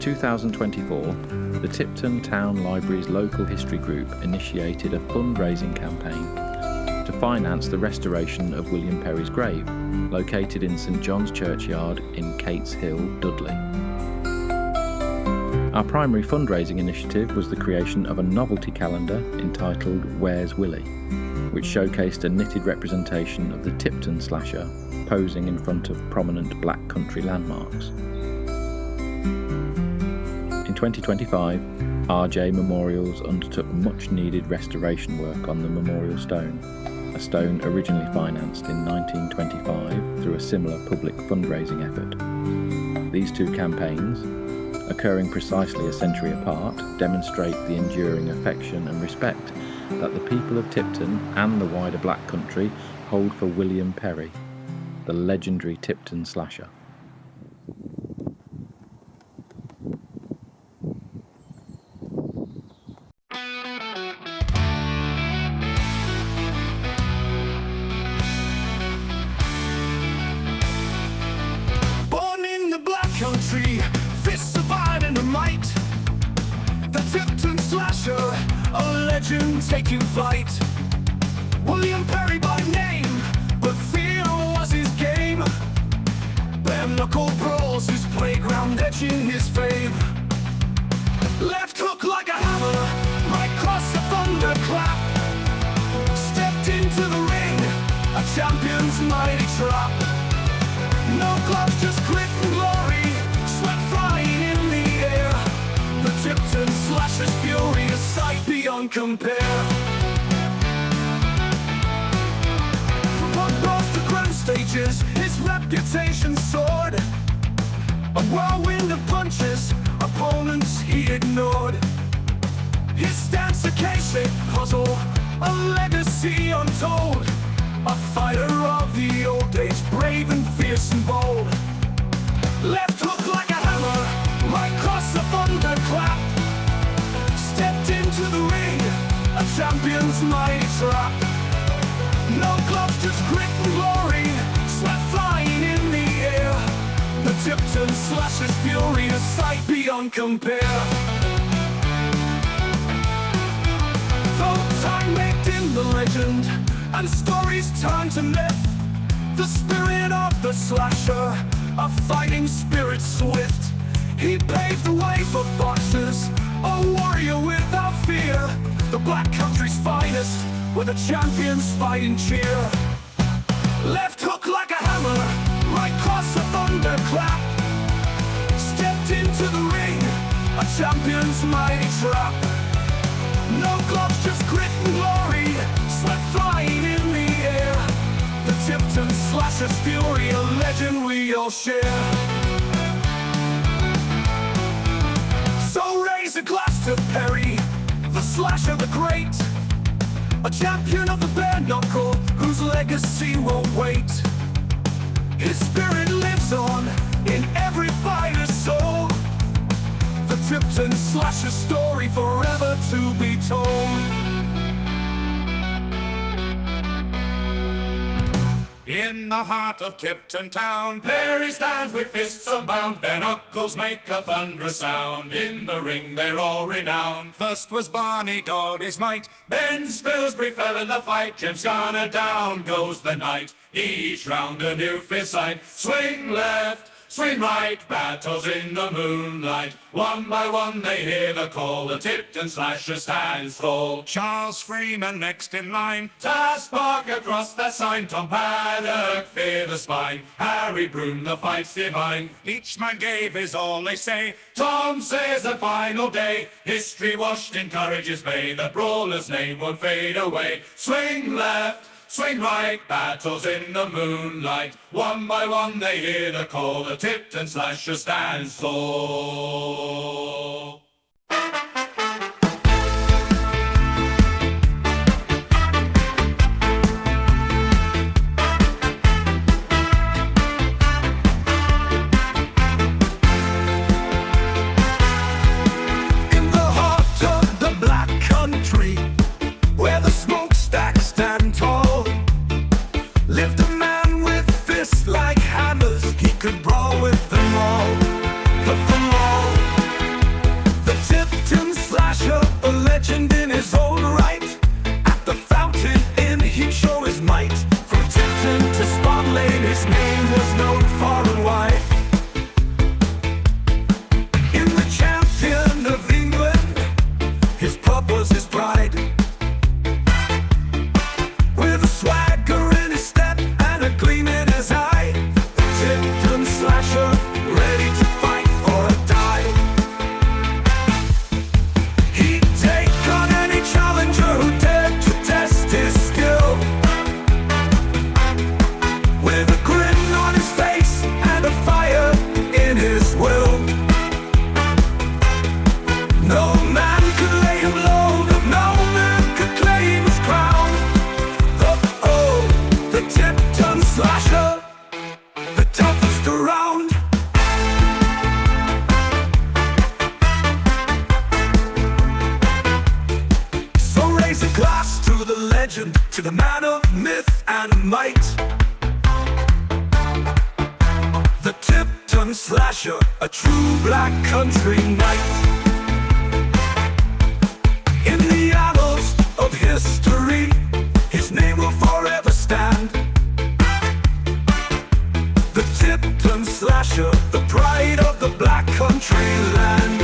2024, the Tipton Town Library's local history group initiated a fundraising campaign to finance the restoration of William Perry's grave, located in St John's Churchyard in Cates Hill, Dudley. Our primary fundraising initiative was the creation of a novelty calendar entitled Where's Willie, which showcased a knitted representation of the Tipton Slasher posing in front of prominent black country landmarks. In 2025, RJ Memorials undertook much needed restoration work on the memorial stone, a stone originally financed in 1925 through a similar public fundraising effort. These two campaigns, occurring precisely a century apart, demonstrate the enduring affection and respect that the people of Tipton and the wider black country hold for William Perry, the legendary Tipton Slasher. Born in the black country, fists of iron and might, the Tipton Slasher, a legend taking flight. William Perry by name, but fear was his game. Bare knuckle brawls, his playground etching his fame. Left hook like a hammer, right cross a thunderclap. Stepped into the ring, a champion's mighty trap. No gloves, just grit and glory, sweat flying in the air. The Tipton Slasher's fury, a sight beyond compare. From punk bars to grand stages, his reputation soared. A whirlwind of punches, opponents he ignored. His stance a case-shaped puzzle, a legacy untold. A fighter of the old days, brave and fierce and bold. Left hook like a hammer, right cross a thunderclap. Stepped into the ring, a champion's mighty trap. No gloves, just grit and glory, sweat flying in the air. The Tipton Slasher's fury, a sight beyond compare. Though time may dim the legend and stories turn to myth, the spirit of the slasher, a fighting spirit swift. He paved the way for boxers, a warrior without fear. The black country's finest, with a champion's fighting cheer. Left hook like a hammer, right cross a thunderclap. Stepped into the ring, a champion's mighty trap. No gloves, just grit and glory, sweat flying in the air. The Tipton Slasher's fury, a legend we all share. So raise a glass to Perry, the Slasher the Great, a champion of the bare knuckle, whose legacy won't wait. His spirit lives on in every fighter's soul. The Tipton Slasher story forever to be told. In the heart of Tipton town, Perry stands with fists unbound. Their knuckles make a thunderous sound. In the ring they're all renowned. First was Barney Doddy's might, then Spilsbury fell in the fight. Jim's Garner, down goes the knight. Each round a new fist sight. Swing left, swing right, battles in the moonlight. One by one they hear the call, the Tipton Slasher stands tall. Charles Freeman next in line, Tas Parker across the sign. Tom Paddock fear the spine, Harry Broom the fight's divine. Each man gave his all, they say. Tom says the final day, history washed in courage's bay. The brawler's name won't fade away. Swing left, swing right, battles in the moonlight. One by one they hear the call, the Tipton Slasher stands tall. In the heart of the black country, where the smokestacks stand tall, lived a man with fists like hammers. He could brawl with them all, put them all legend in his own right. At the fountain inn he'd show his might. From Tipton to Spawn Lane his name was known far and wide. In the champion of England, his pub was his pride. With a swagger in his step and a gleam in his eye, the Tipton Slasher, ready to fight or die. He'd take on any challenger who dared to test his skill. With a grin on his face and a fire in his will. No man could lay him low, no man could claim his crown. The Tipton Slasher, the toughest around. So raise a glass to the legend, to the man of myth and might. The Tipton Slasher, a true black country knight. In the annals of history, his name will forever stand. The Tipton Slasher, the pride of the black country land.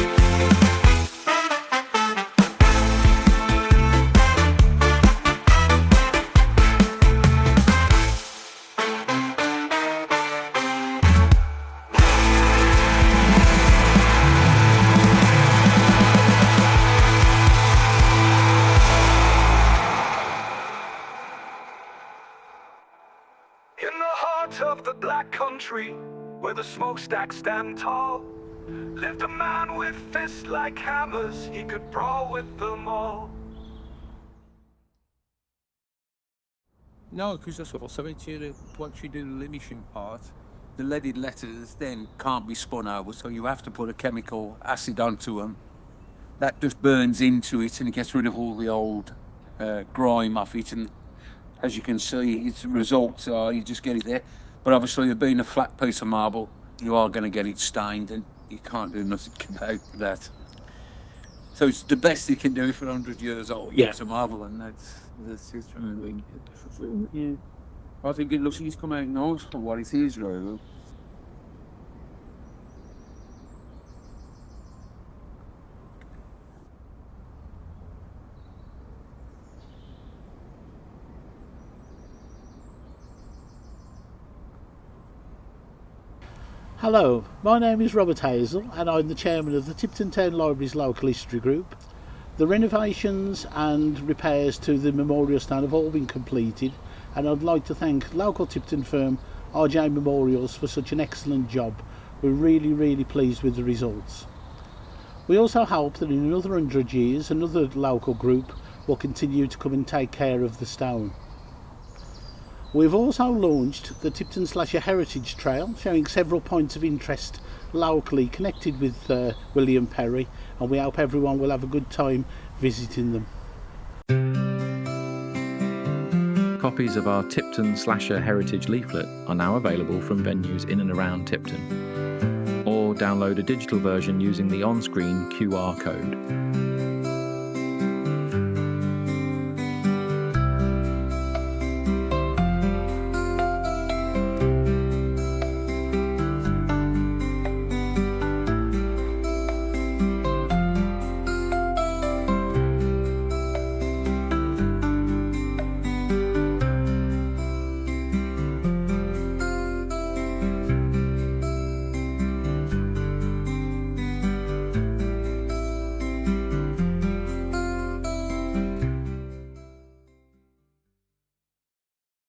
In the heart of the black country, where the smokestacks stand tall, lived a man with fists like hammers, he could brawl with them all. No, because that's what I said to you, that once you do the limishing part, the leaded letters then can't be spun over, so you have to put a chemical acid onto them. That just burns into it and it gets rid of all the old grime off it, and as you can see, its results are you just get it there. But obviously, it being a flat piece of marble, you are going to get it stained, and you can't do nothing about that. So it's the best you can do for 100 years old. Yeah. It's a marble, and that's just really. Yeah. I think it looks like it's come out nice for what it is, really. Hello, my name is Robert Hazel and I'm the chairman of the Tipton Town Library's local history group. The renovations and repairs to the memorial stand have all been completed, and I'd like to thank local Tipton firm RJ Memorials for such an excellent job. We're really pleased with the results. We also hope that in another 100 years another local group will continue to come and take care of the stone. We've also launched the Tipton Slasher Heritage Trail, showing several points of interest locally connected with William Perry, and we hope everyone will have a good time visiting them. Copies of our Tipton Slasher Heritage Leaflet are now available from venues in and around Tipton. Or download a digital version using the on-screen QR code.